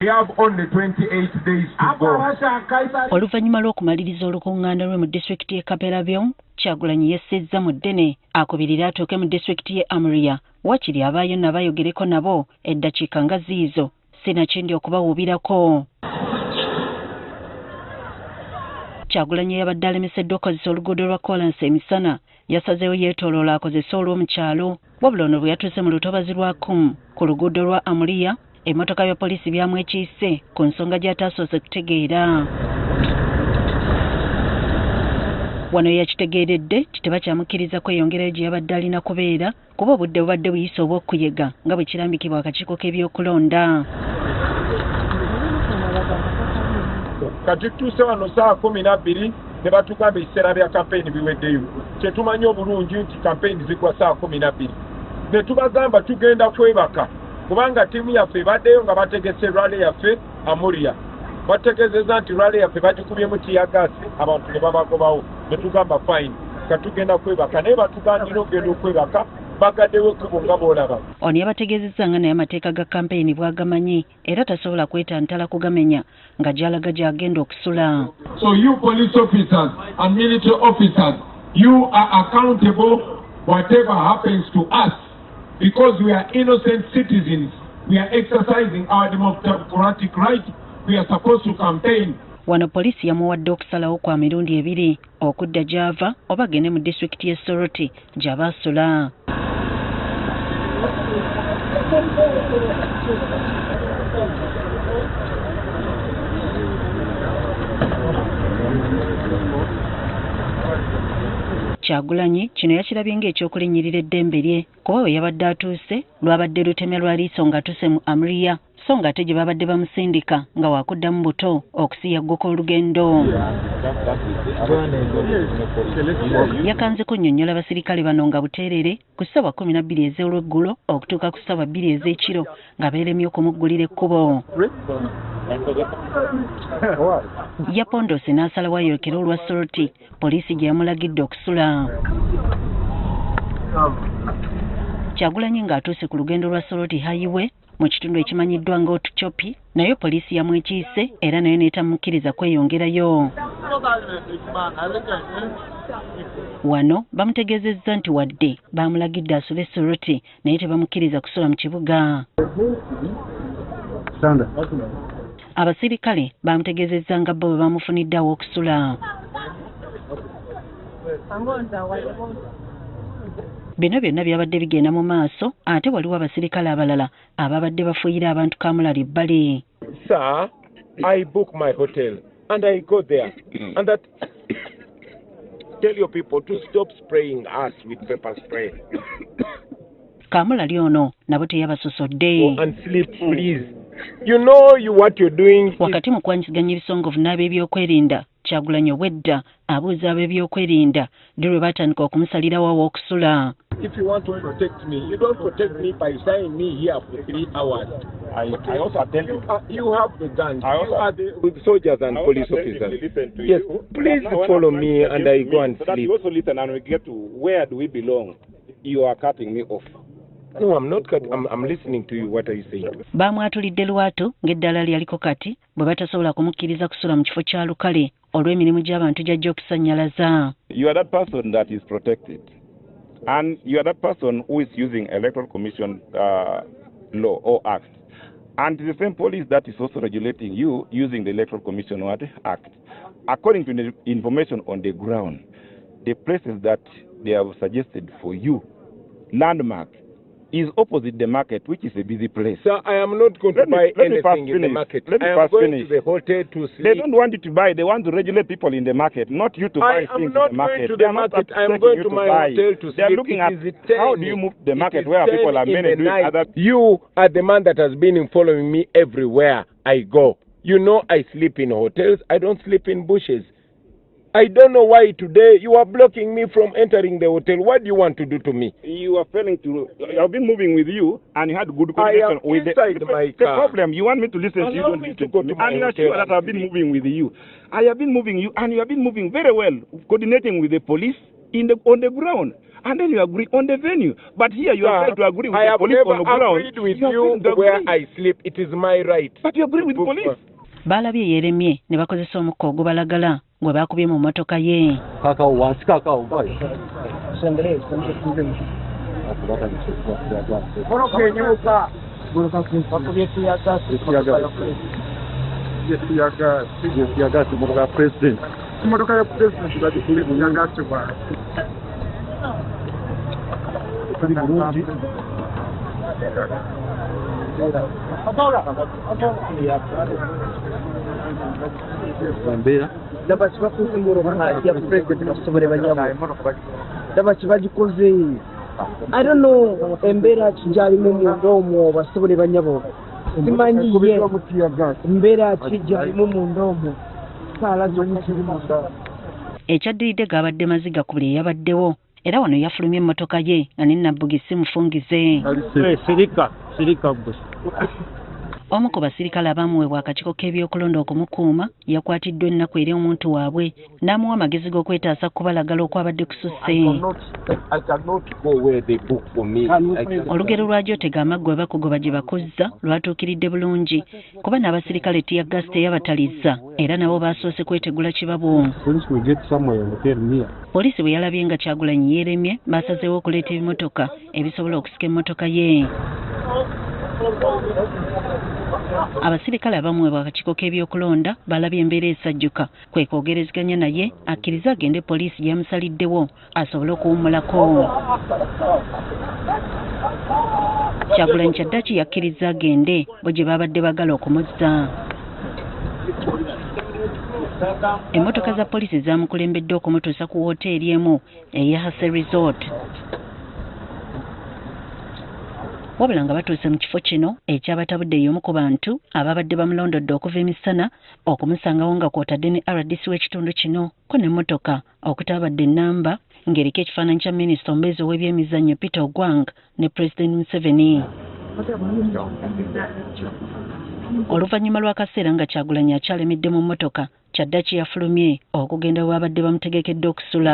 We have only 28 days to go. Oluvannyuma lw'okumaliriza olukungaana lwe mu disitulikiti y'e Kapelabyo, Kyagulanyi yessezza mu ddene akubirira atooke mu disitulikiti y'e Amuria wakiri abaayo n'abayogereko nabo eddakiika nga ziizo sinakindi okubawuubirako. Kyagulanyi yabadde alemeseddwa okukozesa oluguudo lwa Kolansi emisana yasazeewo yeetooloola akozese olw'omukyalo wabula ono bwe yatuuse mu lutobazi lwa Kum ku luguudo lwa Amuria emmotoka ya poliisi byamwekiise ku nsonga gy'ataasoose kutegeera. Wano yakitegeeredde kiteba kyamukkiriza kweyongerayo gye yabadde alina kubeera kuba obudde bubadde buyise obw'okuyega nga bwe kirambikibwa akakiiko k'ebyokulonda. Kati tutuuse wano saa 12 ne batugamba ebiseera bya kampeyini biweddeyo. Kyetumanyi obulungi nti kampeyini zigwa saa 12. Ne tubagamba tugenda kwebaka kubanga tiimu yaffe ebaddeyo nga bategese rale yaffe Amuria. Bategezeza nti rale yaffe bagikubyemu tiyagaasi abantu ne babagobawo. Ne tugamba fine katugenda kwebaka naye batugambira ogenda okwebaka bagaddewo ekkubo nga bw'olaba. Ono yabategeezezza nga naye amateeka ga kampeyini bw'agamanyi era tasobola kwetantala kugamenya nga gy'alaga gy'agenda okusula. So you police officers and military officers, you are accountable whatever happens to us because we are innocent citizens. We are exercising our democratic right. We are supposed to campaign. Wano poliisi yamuwadde okusalawo kwa mirundi 2 okudda gy'ava oba agende mu disitulikiti y'e Soroti gy'aba asula. Kyagulanyi kino yakirabye ng'ekyokulinnyirira eddembe lye kuba we yabadde atuuse lwabadde lutemya lwa liiso ng'atuuse mu Amuria so ng'ate gye babadde bamusindika nga waakuddamu buto okusiyagguka olugendo. Yakanze kunnyonnyola abasirikale bano nga buteerere ku ssaawa 12 ez'olweggulo okutuuka ku ssaawa 2 ez'ekiro nga beeremye okumuggulira ekkubo. Yapondoose n'asalawo ayolekere olwa Soroti poliisi gye yamulagidde okusula. Kyagulanyi ng'atuuse ku lugendo lwa Soroti Highway mu kitundu ekimanyiddwa nga Otuchopi naye poliisi yamwekiise era nayo n'etamukkiriza kweyongerayo. Wano bamutegeezezza nti wadde baamulagidde asule Soroti naye tebamukkiriza kusula mu kibuga. Abasirikale bamutegeezezza nga bo bwe bamufuniddeawo okusula. Bino byonna byabadde bigenda mu maaso ate waliwo abasirikale abalala ababadde bafuuyira abantu kamulali ebbali. Sir, I book my hotel and I go there and that tell your people to stop spraying us with pepper spray. Kamulali ono nabo teyabasosodde. And sleep please. You know what you're doing. Wakati mu kwanjiganya ebisongovu n'ab'ebyokwerinda Kyagulanyi obwedda abuuza ab'ebyokwerinda ddi lwe batandika okumusalirawo aw'okusula. If you want to protect me, you don't protect me by tying me here for 3 hours. I also attend you have the guns. You are the soldiers and police officers. Yes, please follow me and I go and sleep. You also listen and we get to where do we belong. You are cutting me off. No, I'm not cutting. I'm listening to you. What are you saying? Bamwatulidde lwatu ng'eddala lyaliko kati bwe batasobola kumukkiriza kusula mu kifo kya lukale olw'emirimu gy'abantu gy'ajja okusannyalaza. You are that person that is protected. And you are that person who is using Electoral Commission law or act. And the same police that is also regulating you using the Electoral Commission Act. According to the information on the ground, the places that they have suggested for you, landmark, is opposite the market, which is a busy place. Sir, I am not going to buy anything in the market. Let me I am first going finish. to the hotel to sleep. They don't want you to buy. They want to regulate people in the market, not you to buy things in the market. They are not going to the market. I am going to my hotel to sleep. They are looking at how do you move the market where people are many doing other. You are the man that has been following me everywhere I go. You know I sleep in hotels. I don't sleep in bushes. I don't know why today you are blocking me from entering the hotel. What do you want to do to me? You are failing to. I've been moving with you, and you had good connection with inside my car. The problem, you want me to listen to you, don't listen to me. And you are sure that I've been moving with you. I have been moving you, and you have been moving very well, coordinating with the police on the ground. and then you agree on the venue. But here you are to agree with I the have police never on the ground. agreed with you where I sleep. It is my right. But you agree with the police. Balabye yeremye ne bakozesa omukka ogubalagala gwe baakubye mu mmotoka ye. I don't know embera kijalimu mundomo basobole banyabo simanyiye embera kijalimu mundomo sala z'omukirimo Ekyaddiridde gaabadde maziga ku buli eyabaddewo era wano yafulumye emmotoka ye nga ne Nabugisi mufungize. Sirika gwe. Omu ku basirikale abaamuweebwa akakiiko k'ebyokulonda okumukuuma yakwatiddwa ennaku eri omuntu waabwe n'amuwa amagezi g'okwetaasa kubalagala okwabadde kususse. Olugero lwa Jotega amaggwa bakugoba gye bakuzza lwatuukiridde bulungi kuba n'abasirikale tiyagasi teyabatalizza era nabo baasoose kwetegula kibabo. Poliisi bwe yalabye nga Kyagulanyi yeeremye baasazeewo okuleeta ebimotoka ebisobola okusika emmotoka ye. Abasirikale abamuweebwa akakiiko k'ebyokulonda balabye embeera esajjuka kwe kwogerezeganya naye akkiriza agende poliisi gyamusaliddewo asobole okuwummulako. Kyagulanyi Kyaddaaki yakkiriza agende bo gye baabadde bagala okumuzza. Emmotoka za poliisi zaamukulembedde okumutuusa ku woteeri emu eya Hase Resort. Wabula nga batuuse mu kifo kino ekyabatabudde y'omu ku bantu ababadde bamulondodde okuva emisana okumusangawo nga kw'otadde ne RDC w'ekitundu kino ko n'emmotoka okutabadde ennamba ng'eriko ekifaananyi kya minisita omubeezi ow'ebyemizannyo Peter Ogwang ne President Museveni. Oluvannyuma lw'akaseera nga Kyagulanyi akyalemedde mu mmotoka, Kyaddaaki yafulumye okugenda we babadde bamutegekedde okusula.